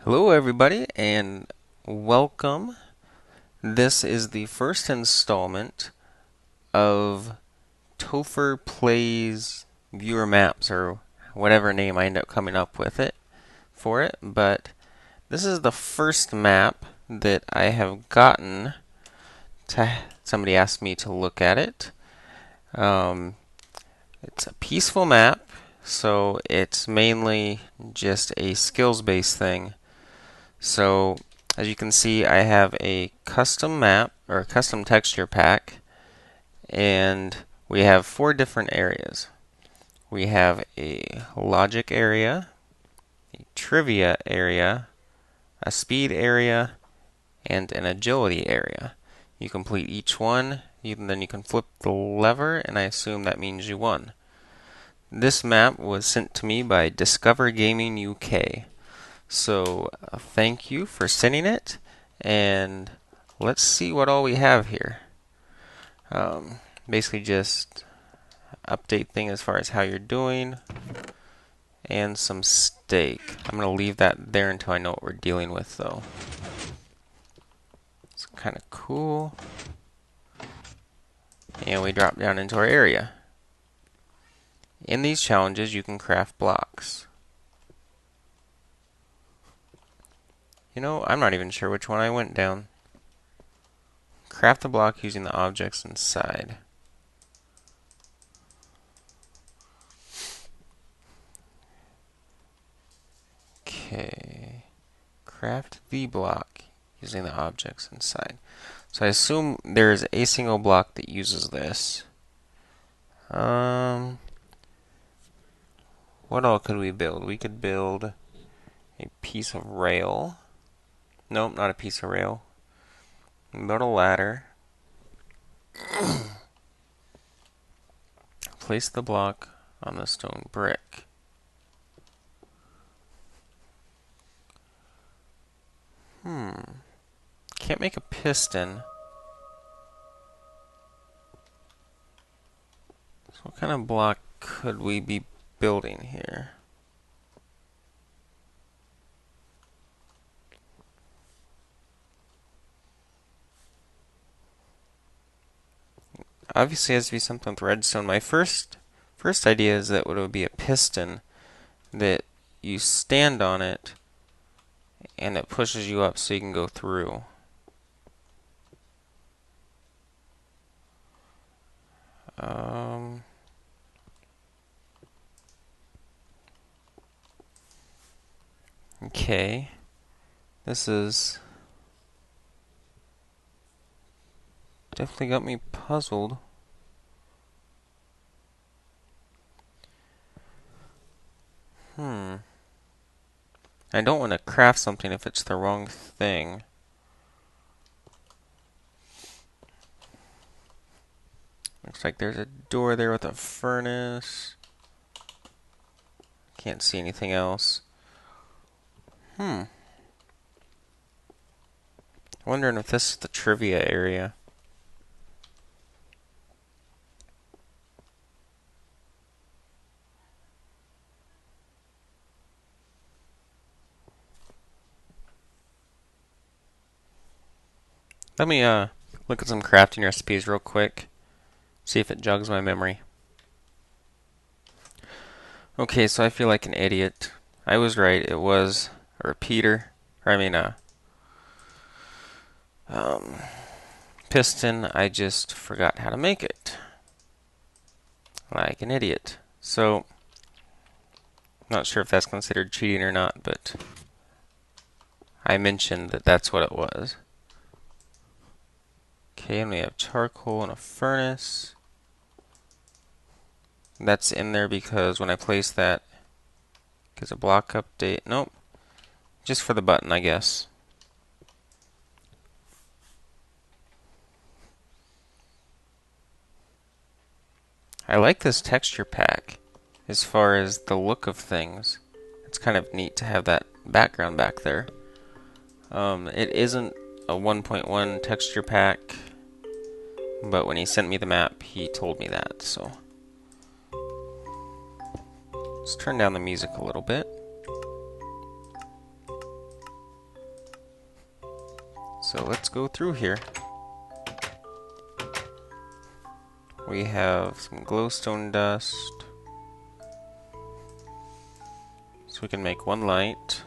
Hello everybody and welcome. This is the first installment of Topher Plays Viewer Maps, or whatever name I end up coming up with it for it, but this is the first map that I have gotten to somebody asked me to look at it. It's a peaceful map, so it's mainly just a skills-based thing. So, as you can see, I have a custom map, or a custom texture pack, and we have 4 different areas. We have a logic area, a trivia area, a speed area, and an agility area. You complete each one, then you can flip the lever, and I assume that means you won. This map was sent to me by DiscoverGamingUK. So thank you for sending it, and let's see what all we have here. Basically just update thing as far as how you're doing, and some stake. I'm going to leave that there until I know what we're dealing with, though. It's kind of cool. And we drop down into our area. In these challenges, you can craft blocks. You know, I'm not even sure which one I went down. Craft the block using the objects inside. Okay. Craft the block using the objects inside. So I assume there is a single block that uses this. What all could we build? We could build a piece of rail. Nope, not a piece of rail. Build a ladder. Place the block on the stone brick. Can't make a piston. So what kind of block could we be building here? Obviously it has to be something with redstone. My first idea is that it would be a piston that you stand on it and it pushes you up so you can go through. Okay, this is definitely got me puzzled. I don't want to craft something if it's the wrong thing. Looks like there's a door there with a furnace. Can't see anything else. Wondering if this is the trivia area. Let me look at some crafting recipes real quick. See if it jogs my memory. Okay, so I feel like an idiot. I was right. It was a repeater. Piston. I just forgot how to make it. Like an idiot. So, not sure if that's considered cheating or not, but I mentioned that that's what it was. Okay, and we have charcoal and a furnace. That's in there because when I place that, gives a block update. Nope. Just for the button, I guess. I like this texture pack as far as the look of things. It's kind of neat to have that background back there. It isn't a 1.1 texture pack, but when he sent me the map, he told me that, so. Let's turn down the music a little bit. So let's go through here. We have some glowstone dust. So we can make one light.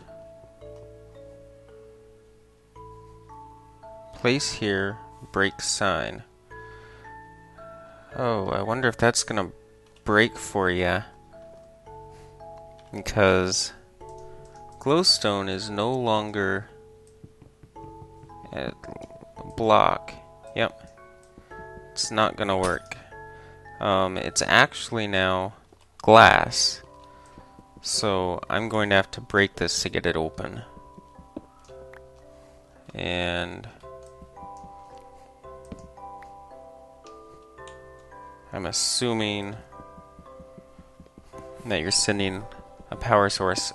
Place here, break sign. Oh, I wonder if that's gonna break for ya. Because glowstone is no longer a block. Yep. It's not gonna work. It's actually now glass. So I'm going to have to break this to get it open. And I'm assuming that you're sending a power source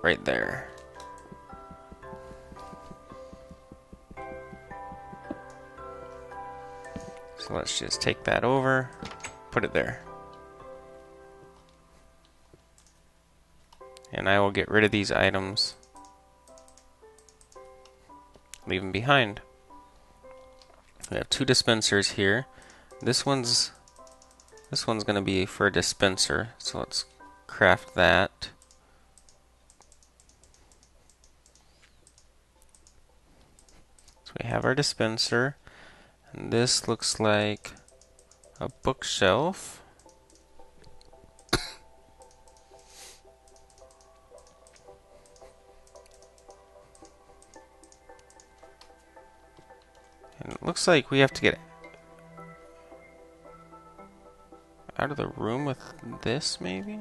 right there. So let's just take that over, put it there. And I will get rid of these items, leave them behind. We have two dispensers here. This one's going to be for a dispenser, so let's craft that. So we have our dispenser, and this looks like a bookshelf. And it looks like we have to get out of the room with this, maybe?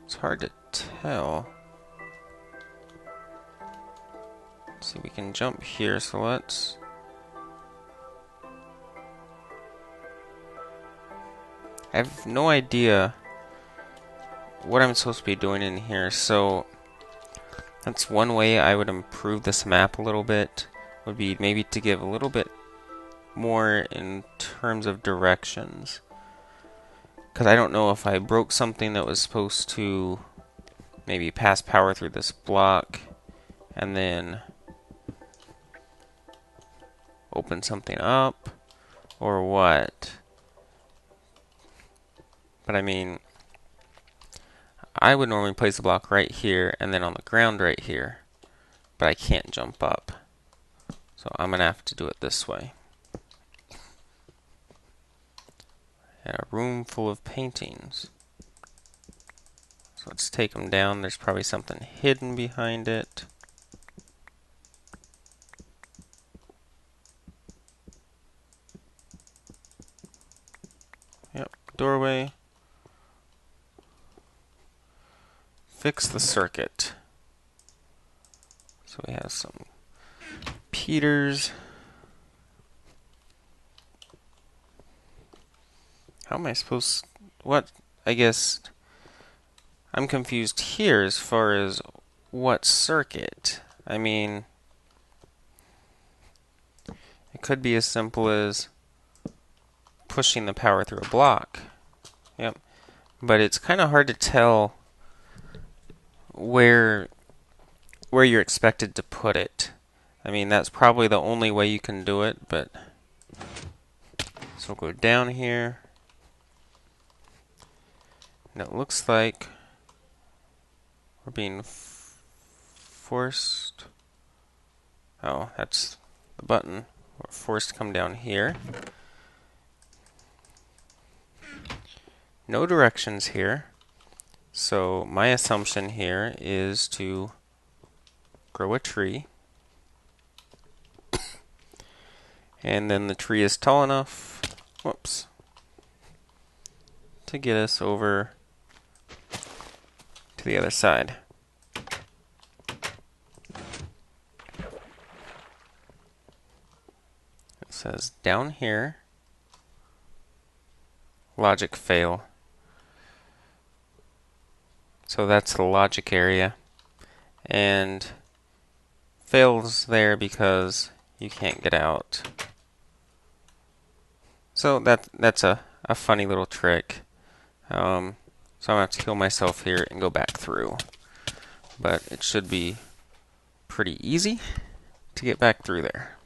It's hard to tell. Let's see, we can jump here, so let's... I have no idea what I'm supposed to be doing in here, so that's one way I would improve this map a little bit, would be maybe to give a little bit more in terms of directions. Because I don't know if I broke something that was supposed to maybe pass power through this block and then open something up, or what. But I mean, I would normally place the block right here and then on the ground right here, but I can't jump up. So I'm going to have to do it this way. And a room full of paintings. So let's take them down. There's probably something hidden behind it. Yep, doorway. Fix the circuit. So we have some Peters. How am I supposed... What? I guess I'm confused here as far as what circuit. I mean, it could be as simple as pushing the power through a block. Yep. But it's kind of hard to tell where you're expected to put it. I mean, that's probably the only way you can do it, but... So we'll go down here. And it looks like we're being forced... Oh, that's the button. We're forced to come down here. No directions here. So my assumption here is to grow a tree. And then the tree is tall enough, whoops, to get us over to the other side. It says down here, logic fail. So that's the logic area. And fails there because you can't get out. So that's a funny little trick. So I'm going to have to kill myself here and go back through. But it should be pretty easy to get back through there.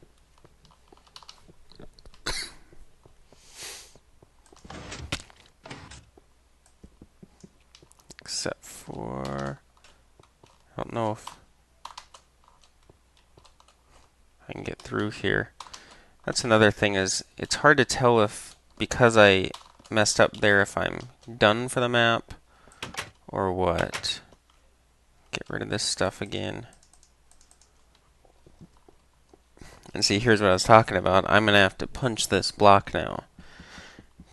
Except for, I don't know if I can get through here. That's another thing, is it's hard to tell if, because I messed up there, if I'm done for the map or what. Get rid of this stuff again. And see, here's what I was talking about. I'm going to have to punch this block now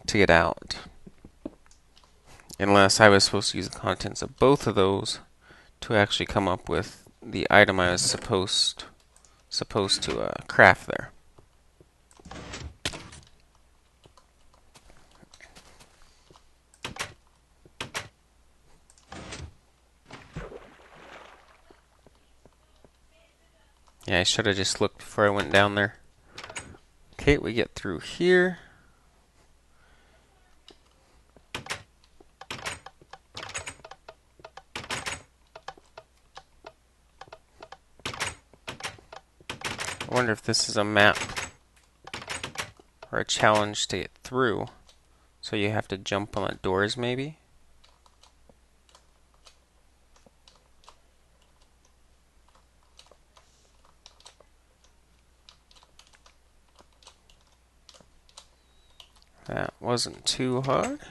to get out. Unless I was supposed to use the contents of both of those to actually come up with the item I was supposed to craft there. Yeah, I should have just looked before I went down there. Okay, we get through here. I wonder if this is a map or a challenge to get through. So you have to jump on the doors, maybe? That wasn't too hard.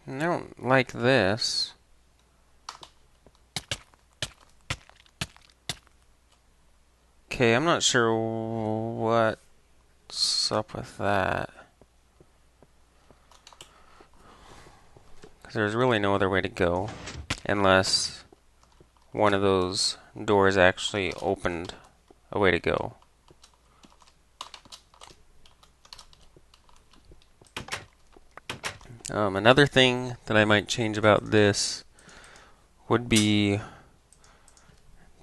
I don't like this. Okay, I'm not sure what's up with that. Because there's really no other way to go unless one of those doors actually opened a way to go. Another thing that I might change about this would be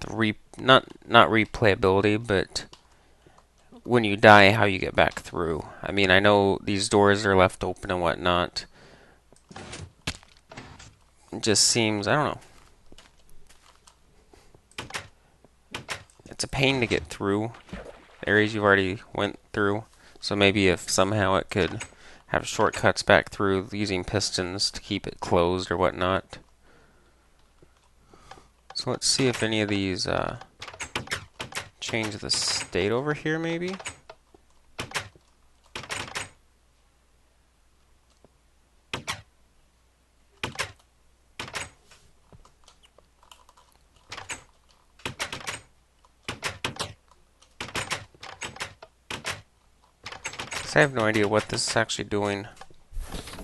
the not replayability, but when you die, how you get back through. I mean, I know these doors are left open and whatnot. It just seems, I don't know. It's a pain to get through areas you've already went through. So maybe if somehow it could have shortcuts back through using pistons to keep it closed or whatnot. So let's see if any of these change the state over here, maybe. I have no idea what this is actually doing.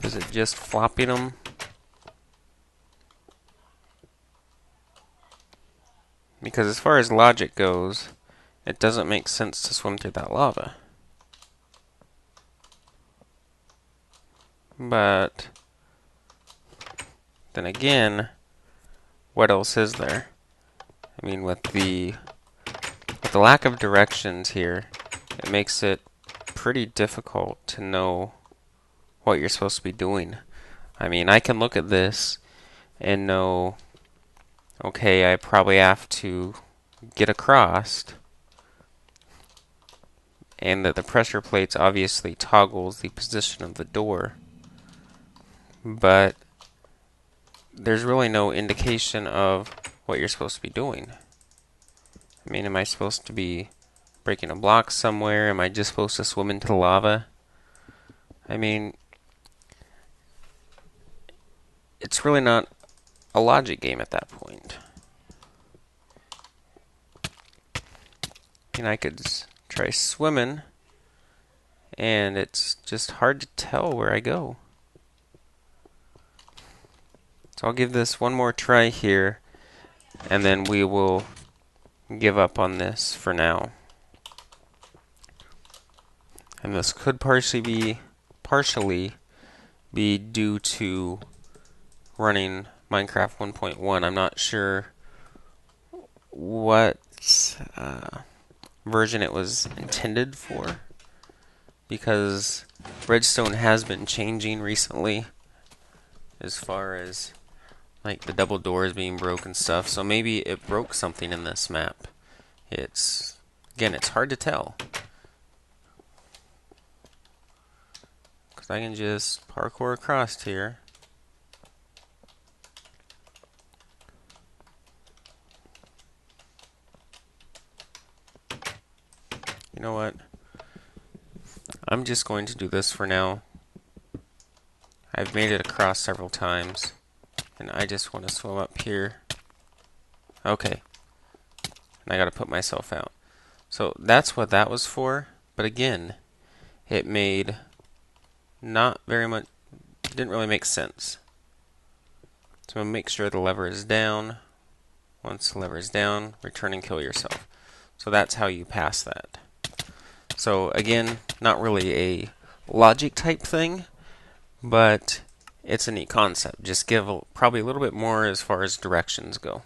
Is it just flopping them? Because as far as logic goes, it doesn't make sense to swim through that lava. But then again, what else is there? I mean, with the lack of directions here, it makes it pretty difficult to know what you're supposed to be doing. I mean, I can look at this and know, okay, I probably have to get across, and that the pressure plates obviously toggles the position of the door, but there's really no indication of what you're supposed to be doing. I mean, am I supposed to be breaking a block somewhere? Am I just supposed to swim into the lava? I mean, it's really not a logic game at that point. And I could try swimming, and it's just hard to tell where I go. So I'll give this one more try here, and then we will give up on this for now. And this could partially be due to running Minecraft 1.1. I'm not sure what version it was intended for, because Redstone has been changing recently as far as like the double doors being broken stuff. So maybe it broke something in this map. Again, it's hard to tell. Because I can just parkour across here. You know what? I'm just going to do this for now. I've made it across several times, and I just want to swim up here. Okay. And I gotta put myself out. So that's what that was for, but again, it made not very much, didn't really make sense. So I'm gonna make sure the lever is down. Once the lever is down, return and kill yourself. So that's how you pass that. So again, not really a logic type thing, but it's a neat concept. Just give probably a little bit more as far as directions go.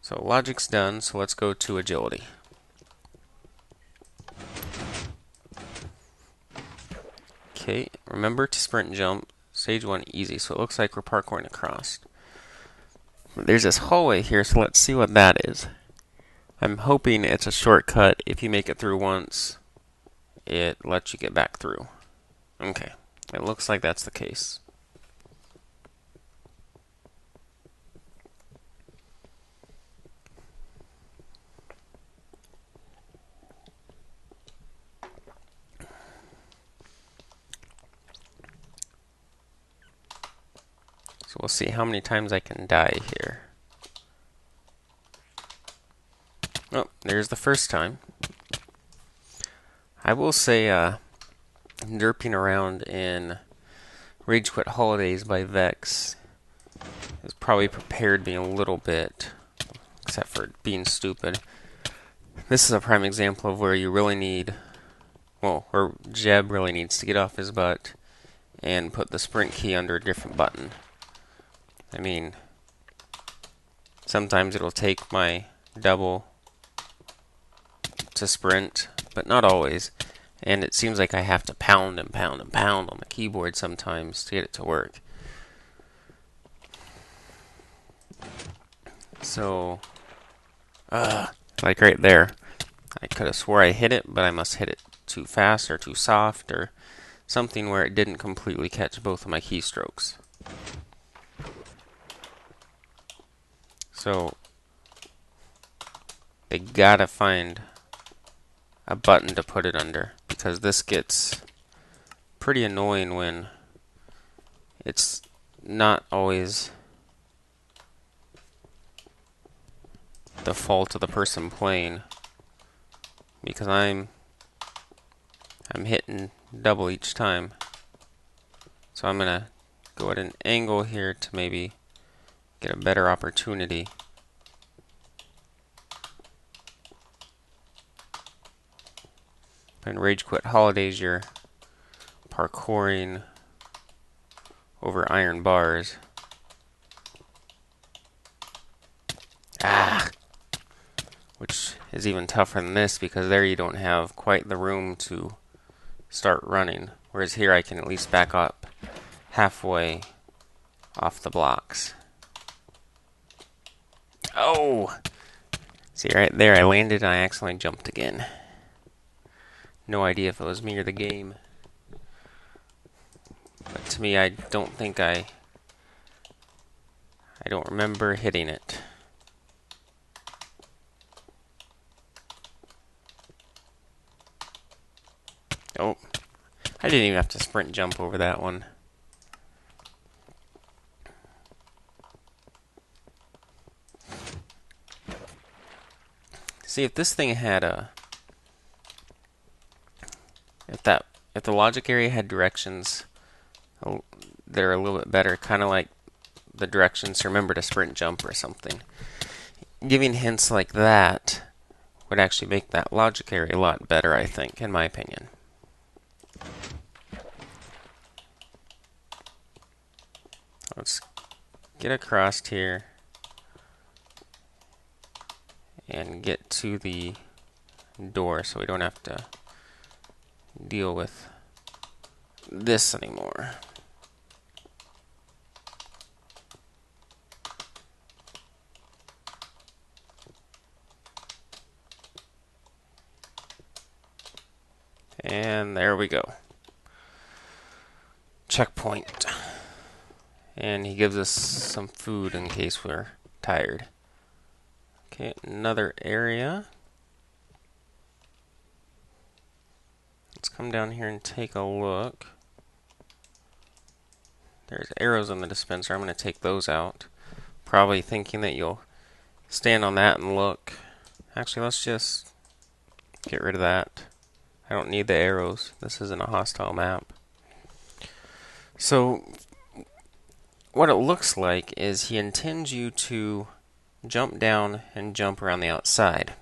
So logic's done, so let's go to agility. Okay, remember to sprint and jump. Stage 1 easy, so it looks like we're parkouring across. There's this hallway here, so let's see what that is. I'm hoping it's a shortcut. If you make it through once, it lets you get back through. Okay, it looks like that's the case. So we'll see how many times I can die here. Oh, there's the first time. I will say, derping around in Rage Quit Holidays by Vex is probably prepared me a little bit, except for being stupid. This is a prime example of where you really need, well, where Jeb really needs to get off his butt and put the sprint key under a different button. I mean, sometimes it'll take my double to sprint, but not always. And it seems like I have to pound and pound and pound on the keyboard sometimes to get it to work. So, like right there, I could have swore I hit it, but I must hit it too fast or too soft or something where it didn't completely catch both of my keystrokes. So, they gotta find a button to put it under, because this gets pretty annoying when it's not always the fault of the person playing, because I'm hitting double each time. So I'm gonna go at an angle here to maybe get a better opportunity. In Rage Quit Holidays, you're parkouring over iron bars. Which is even tougher than this, because there you don't have quite the room to start running. Whereas here I can at least back up halfway off the blocks. Oh! See, right there I landed and I accidentally jumped again. No idea if it was me or the game. But to me, I don't think I don't remember hitting it. Oh, I didn't even have to sprint jump over that one. See, if this thing had a, if the logic area had directions that are a little bit better, kind of like the directions to remember to sprint jump or something, giving hints like that would actually make that logic area a lot better, I think, in my opinion. Let's get across here and get to the door so we don't have to deal with this anymore. And there we go. Checkpoint. And he gives us some food in case we're tired. Okay, another area. Let's come down here and take a look. There's arrows on the dispenser. I'm going to take those out. Probably thinking that you'll stand on that and look. Actually, let's just get rid of that. I don't need the arrows. This isn't a hostile map. So, what it looks like is he intends you to jump down and jump around the outside.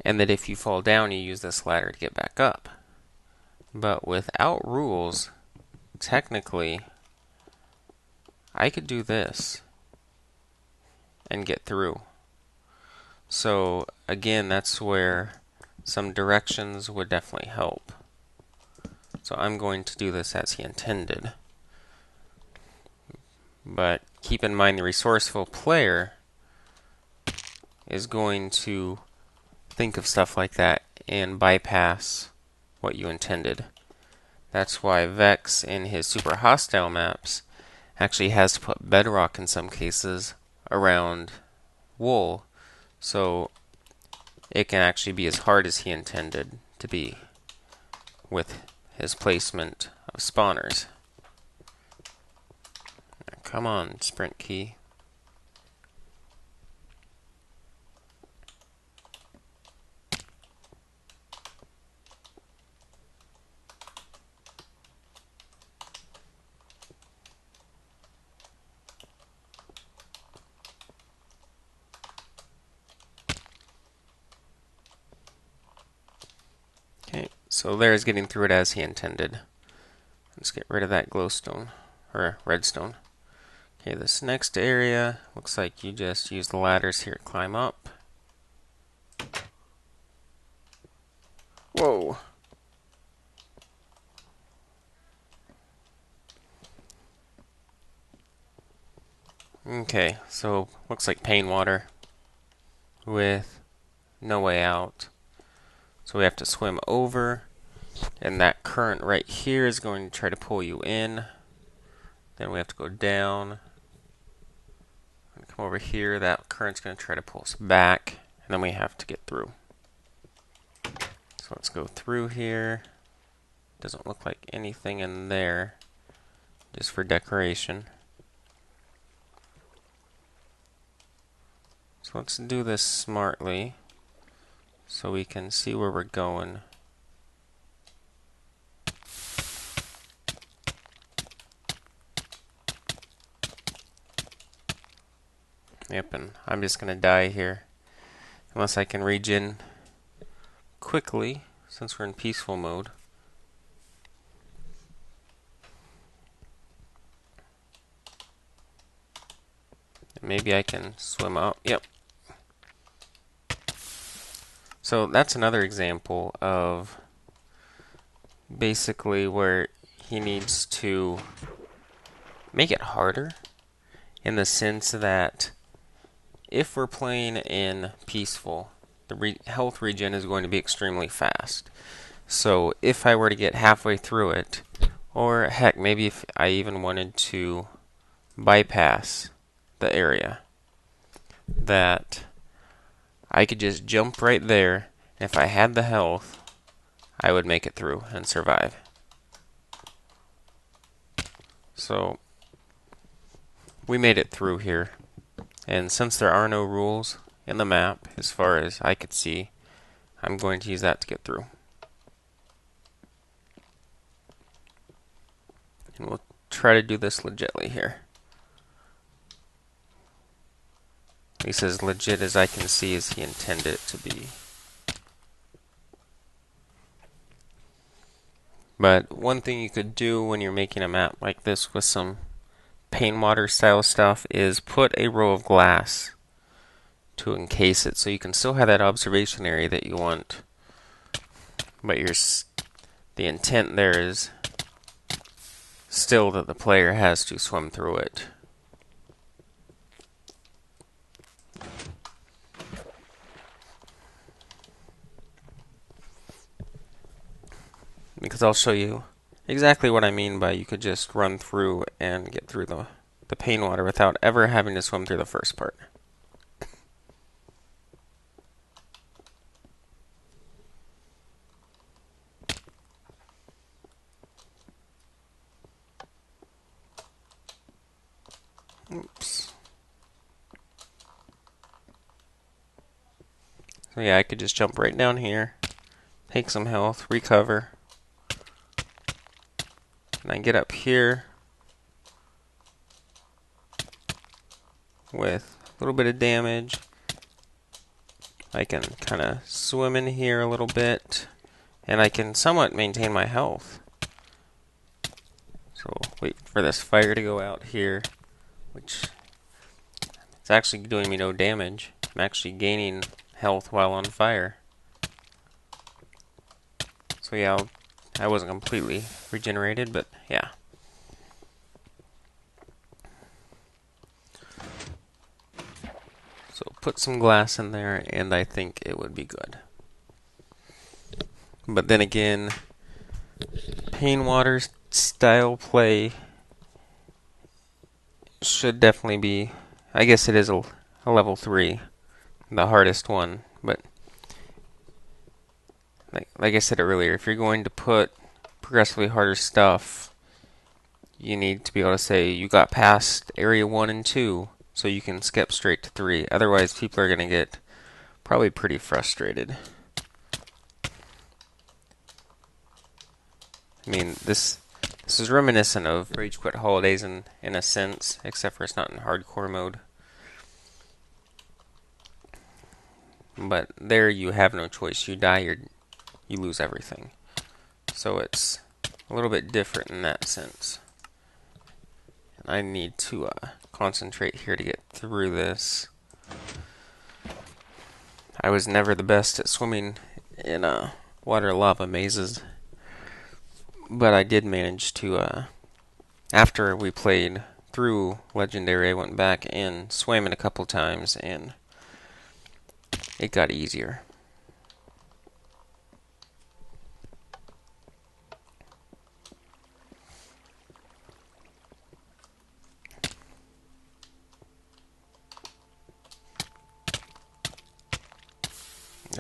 And that if you fall down, you use this ladder to get back up. But without rules, technically, I could do this and get through. So, again, that's where some directions would definitely help. So I'm going to do this as he intended. But keep in mind the resourceful player is going to think of stuff like that and bypass what you intended. That's why Vex in his super hostile maps actually has to put bedrock in some cases around wool, so it can actually be as hard as he intended to be with his placement of spawners. Now, come on, sprint key. Okay, so there's getting through it as he intended. Let's get rid of that glowstone, or redstone. Okay, this next area looks like you just use the ladders here to climb up. Whoa! Okay, so looks like pain water with no way out. So we have to swim over, and that current right here is going to try to pull you in. Then we have to go down and come over here. That current's going to try to pull us back, and then we have to get through. So let's go through here. Doesn't look like anything in there, just for decoration. So let's do this smartly so we can see where we're going. Yep, and I'm just going to die here unless I can regen quickly since we're in peaceful mode. And maybe I can swim up. Yep. So that's another example of basically where he needs to make it harder in the sense that if we're playing in peaceful, the health regen is going to be extremely fast. So if I were to get halfway through it, or heck, maybe if I even wanted to bypass the area, that I could just jump right there, and if I had the health, I would make it through and survive. So we made it through here, and since there are no rules in the map as far as I could see, I'm going to use that to get through. And we'll try to do this legitly here. At least as legit as I can see as he intended it to be. But one thing you could do when you're making a map like this with some pain water style stuff is put a row of glass to encase it so you can still have that observation area that you want. But the intent there is still that the player has to swim through it. because I'll show you exactly what I mean by you could just run through and get through the pain water without ever having to swim through the first part. Oops. So yeah, I could just jump right down here, take some health, recover, and I get up here with a little bit of damage. I can kind of swim in here a little bit, and I can somewhat maintain my health. So wait for this fire to go out here, which it's actually doing me no damage. I'm actually gaining health while on fire. So yeah, I wasn't completely regenerated, but yeah. So put some glass in there, and I think it would be good. But then again, pain water style play should definitely be, I guess it is a level 3, the hardest one, but like I said earlier, if you're going to put progressively harder stuff, you need to be able to say you got past area 1 and 2, so you can skip straight to 3. Otherwise, people are going to get probably pretty frustrated. I mean, this is reminiscent of Rage Quit Holidays in a sense, except for it's not in hardcore mode. But there you have no choice. You die or you lose everything. So it's a little bit different in that sense. And I need to concentrate here to get through this. I was never the best at swimming in water lava mazes, but I did manage to, after we played through Legendary, I went back and swam it a couple times, and it got easier.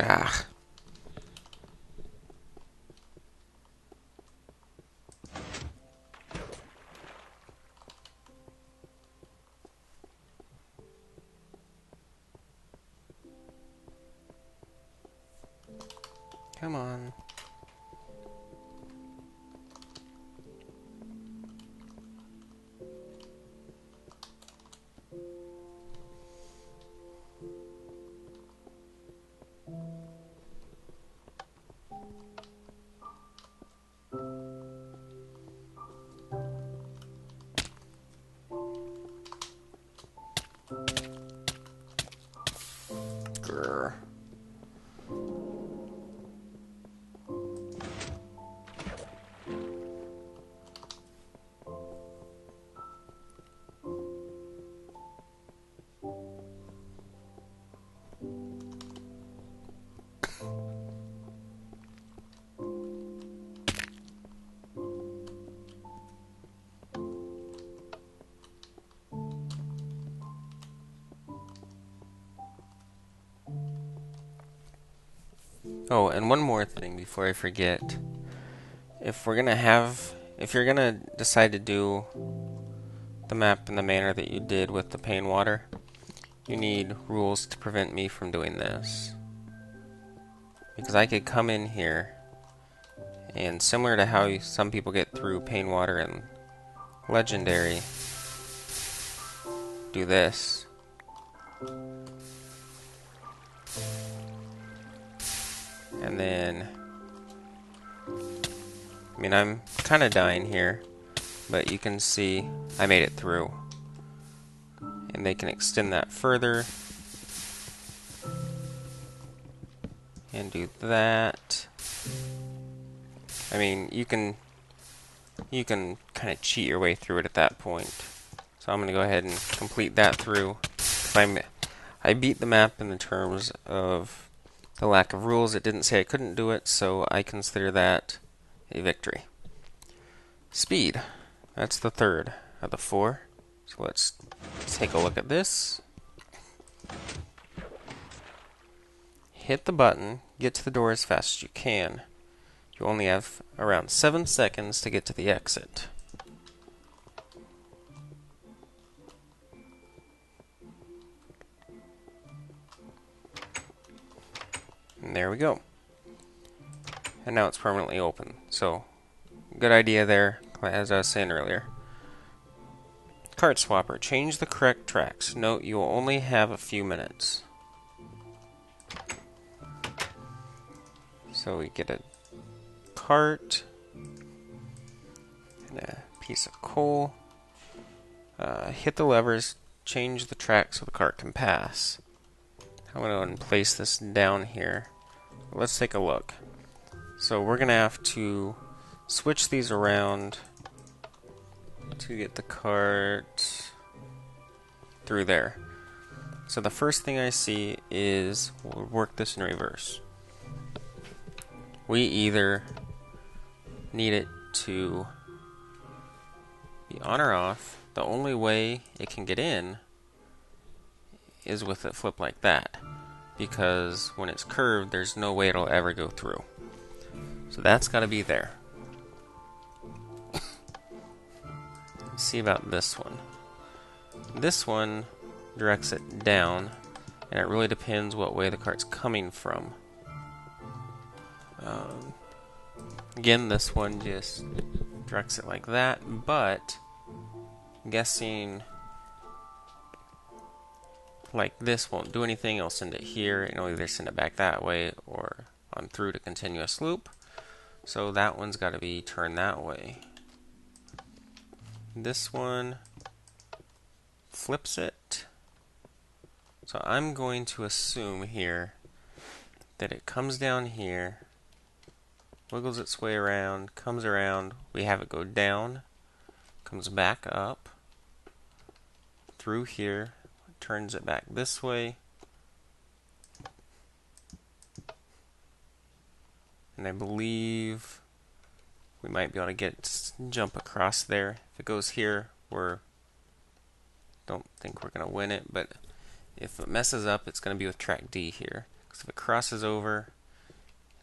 Ah. Come on. Grr. Oh, and one more thing before I forget. If you're gonna decide to do the map in the manner that you did with the pain water, you need rules to prevent me from doing this. Because I could come in here, and similar to how some people get through pain water and Legendary, do this. And then, I mean, I'm kind of dying here, but you can see I made it through. And they can extend that further. And do that. I mean, you can kind of cheat your way through it at that point. So I'm going to go ahead and complete that through. I beat the map in the terms of the lack of rules. It didn't say I couldn't do it, so I consider that a victory. Speed, that's the third of the four. So let's take a look at this. Hit the button, get to the door as fast as you can. You only have around 7 seconds to get to the exit. And there we go. And now it's permanently open. So, good idea there, as I was saying earlier. Cart swapper, change the correct tracks. Note you will only have a few minutes. So we get a cart and a piece of coal. Hit the levers, change the track so the cart can pass. I'm going to go ahead and place this down here. Let's take a look. So we're going to have to switch these around to get the cart through there. So the first thing I see is, we'll work this in reverse. We either need it to be on or off. The only way it can get in is with it flipped like that, because when it's curved, there's no way it'll ever go through. So that's got to be there. Let's see about this one. This one directs it down, and it really depends what way the cart's coming from. Again, this one just directs it like that, but I'm guessing like this won't do anything. It'll send it here, and it'll either send it back that way or on through to continuous loop. So that one's got to be turned that way. This one flips it. So I'm going to assume here that it comes down here, wiggles its way around, comes around, we have it go down, comes back up, through here, turns it back this way, and I believe we might be able to get it to jump across there. If it goes here, don't think we're going to win it, but if it messes up, it's going to be with track D here. Because if it crosses over,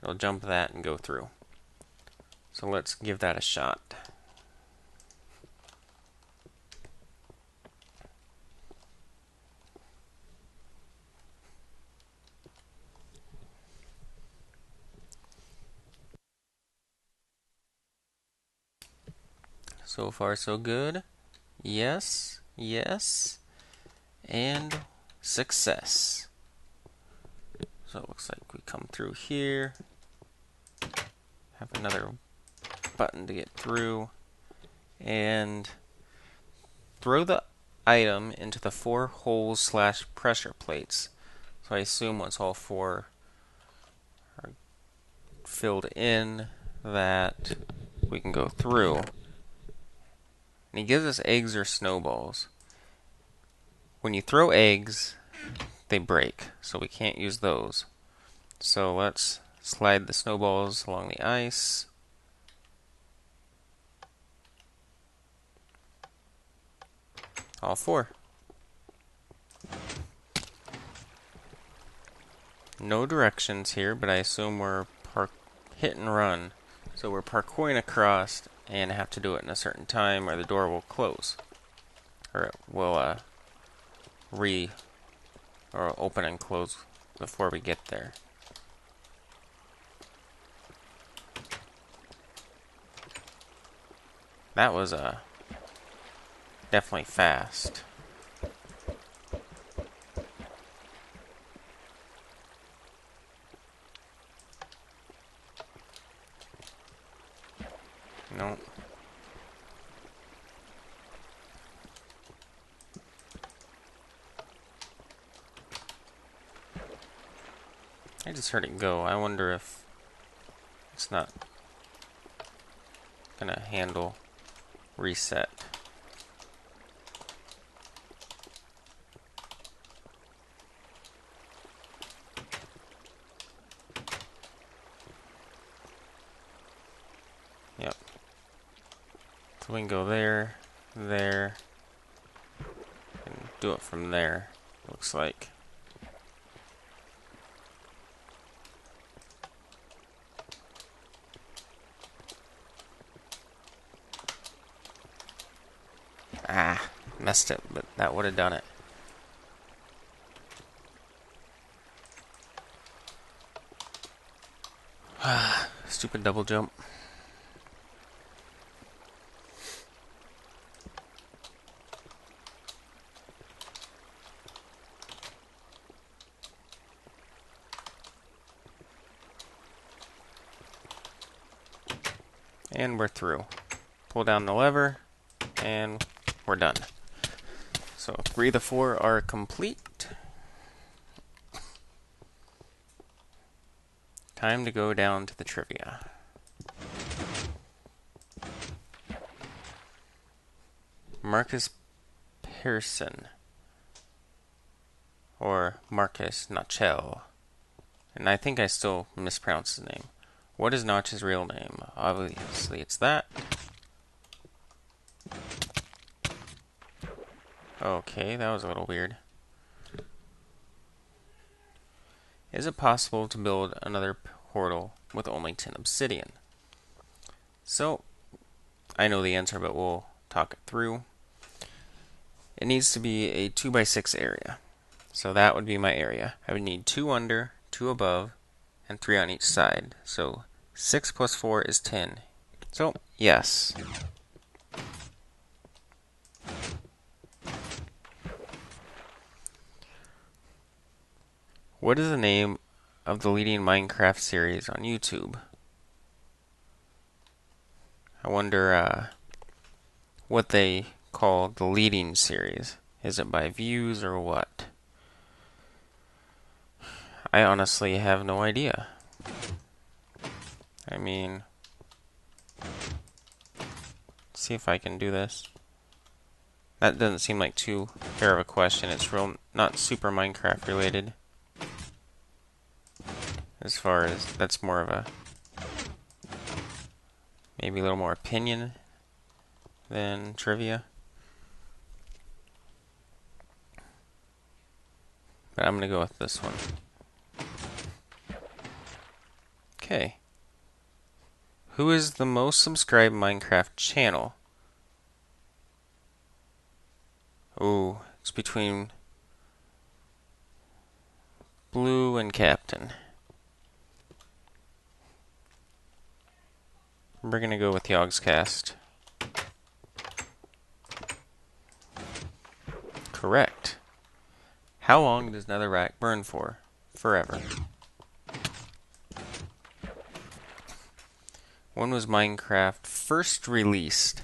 it'll jump that and go through. So let's give that a shot. So far so good. Yes, yes, and success. So it looks like we come through here, have another button to get through, and throw the item into the 4 holes / pressure plates. So I assume once all 4 are filled in that we can go through. And he gives us eggs or snowballs. When you throw eggs, they break, so we can't use those. So let's slide the snowballs along the ice. All 4. No directions here, but I assume we're hit and run. So we're parkouring across and have to do it in a certain time or the door will close. Or it will open and close before we get there. That was definitely fast. No. I just heard it go. I wonder if it's not gonna handle reset. So we can go there, there, and do it from there, looks like. Ah, messed it, but that would have done it. Stupid double jump. And we're through. Pull down the lever, and we're done. So 3 of the 4 are complete. Time to go down to the trivia. Marcus Pearson, or Marcus Notchell, and I think I still mispronounced his name. What is Notch's real name? Obviously it's that. Okay, that was a little weird. Is it possible to build another portal with only 10 obsidian? So, I know the answer, but we'll talk it through. It needs to be a 2x6 area. So that would be my area. I would need 2 under, 2 above, and 3 on each side. So 6 plus 4 is 10. So, yes. What is the name of the leading Minecraft series on YouTube? I wonder what they call the leading series. Is it by views or what? I honestly have no idea. I mean, let's see if I can do this. That doesn't seem like too fair of a question. It's not super Minecraft related. As far as that's more of a maybe a little more opinion than trivia. But I'm gonna go with this one. Okay. Who is the most subscribed Minecraft channel? Ooh, it's between Blue and Captain. We're gonna go with Yogscast. Correct. How long does netherrack burn for? Forever. When was Minecraft first released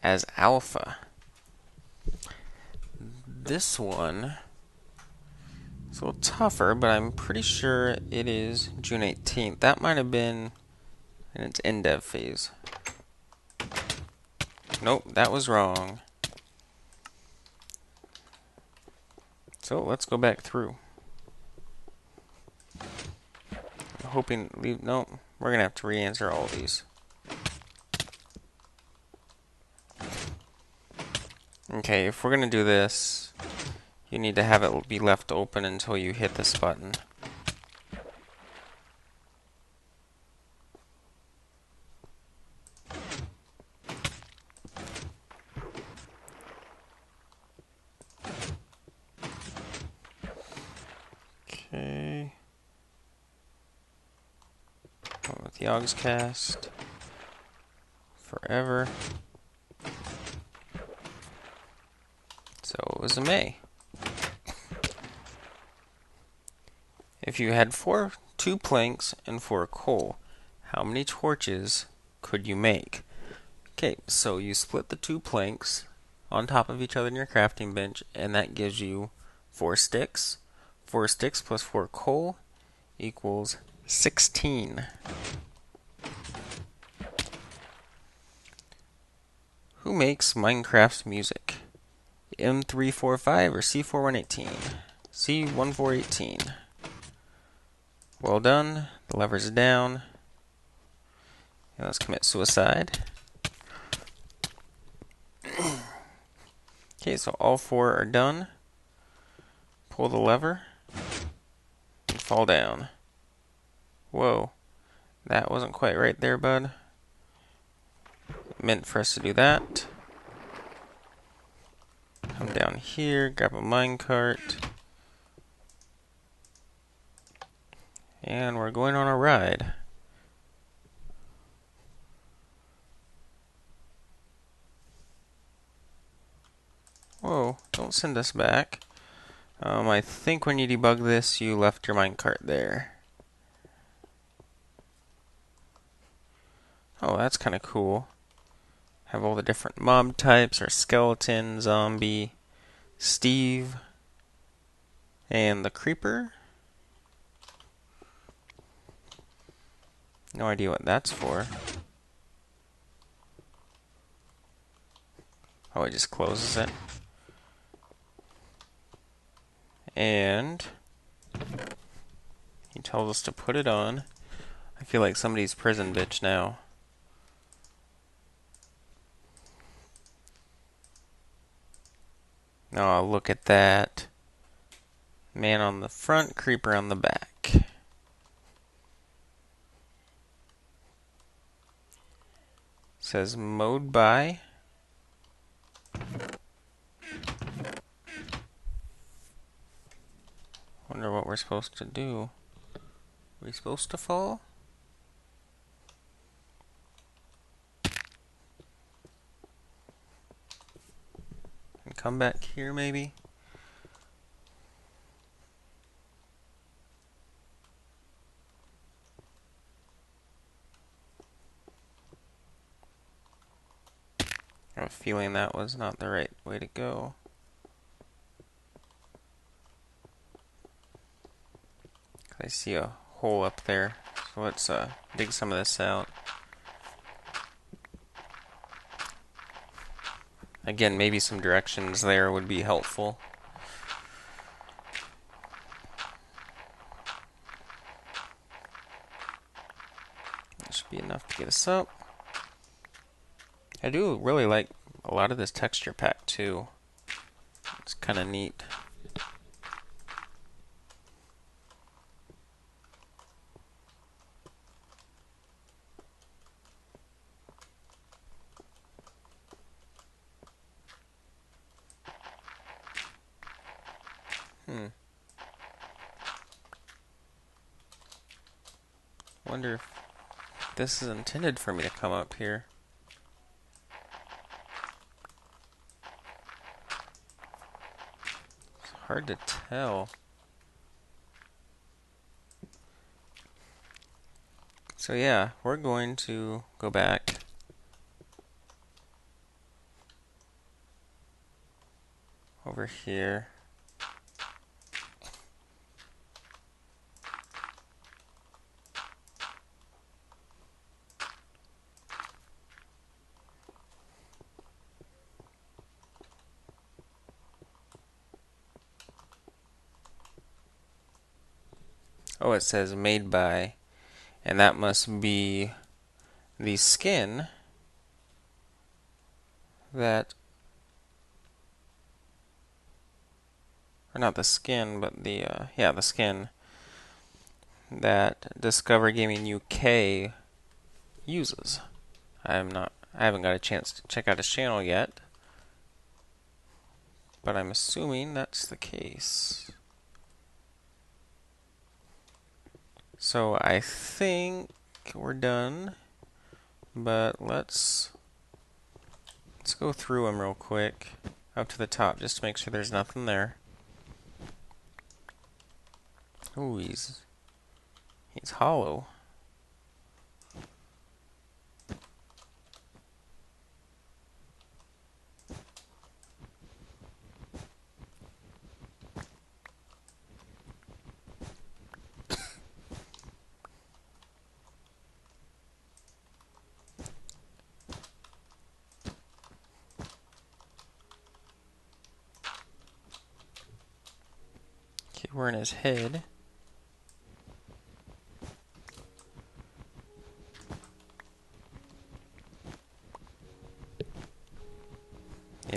as alpha? This one is a little tougher, but I'm pretty sure it is June 18th. That might have been in its in-dev phase. Nope, that was wrong. So let's go back through. I'm hoping, nope, we're gonna have to re-answer all of these. Okay, if we're gonna do this, you need to have it be left open until you hit this button. Okay. Going with Yogscast. Forever. So it was a May. If you had 2 planks and 4 coal, how many torches could you make? Okay, so you split the 2 planks on top of each other in your crafting bench, and that gives you 4 sticks. 4 sticks plus 4 coal equals 16. Who makes Minecraft's music? M345 or C4118? C1418. Well done. The lever's down. And let's commit suicide. Okay, so all 4 are done. Pull the lever and fall down. Whoa, that wasn't quite right there, bud. Meant for us to do that. Come down here, grab a minecart. And we're going on a ride. Whoa, don't send us back. I think when you debug this, you left your minecart there. Oh, that's kind of cool. Have all the different mob types, our skeleton, zombie, Steve, and the creeper. No idea what that's for. Oh, it just closes it. And he tells us to put it on. I feel like somebody's prison bitch now. Oh, look at that. Man on the front, creeper on the back. Says mode by. Wonder what we're supposed to do. Are we supposed to fall? And come back here maybe? I have a feeling that was not the right way to go. I see a hole up there. So let's dig some of this out. Again, maybe some directions there would be helpful. That should be enough to get us up. I do really like a lot of this texture pack too. It's kind of neat. Wonder if this is intended for me to come up here. It's hard to tell. So yeah, we're going to go back. Over here. Oh, it says made by, and that must be the skin that, or not the skin, but the, yeah, the skin that DiscoverGamingUK uses. I haven't got a chance to check out his channel yet, but I'm assuming that's the case. So I think we're done, but let's go through them real quick up to the top just to make sure there's nothing there. Ooh, he's hollow. Okay, we're in his head.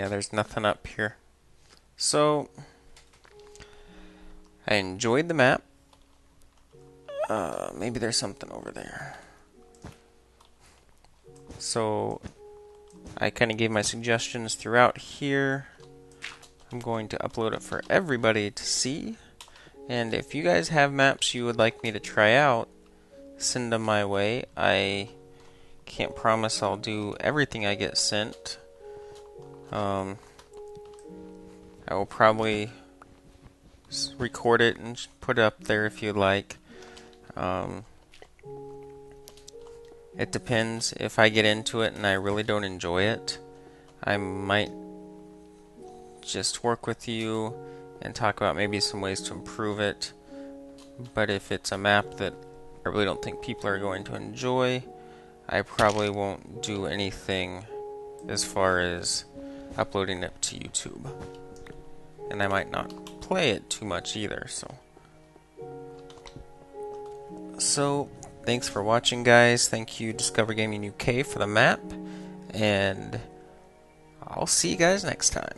Yeah, there's nothing up here. So, I enjoyed the map. Maybe there's something over there. So, I kind of gave my suggestions throughout here. I'm going to upload it for everybody to see. And if you guys have maps you would like me to try out, send them my way. I can't promise I'll do everything I get sent. I will probably record it and put it up there if you'd like. It depends. If I get into it and I really don't enjoy it, I might just work with you and talk about maybe some ways to improve it. But if it's a map that I really don't think people are going to enjoy, I probably won't do anything as far as uploading it to YouTube. And I might not play it too much either, So, thanks for watching, guys. Thank you, DiscoverGamingUK, for the map. And I'll see you guys next time.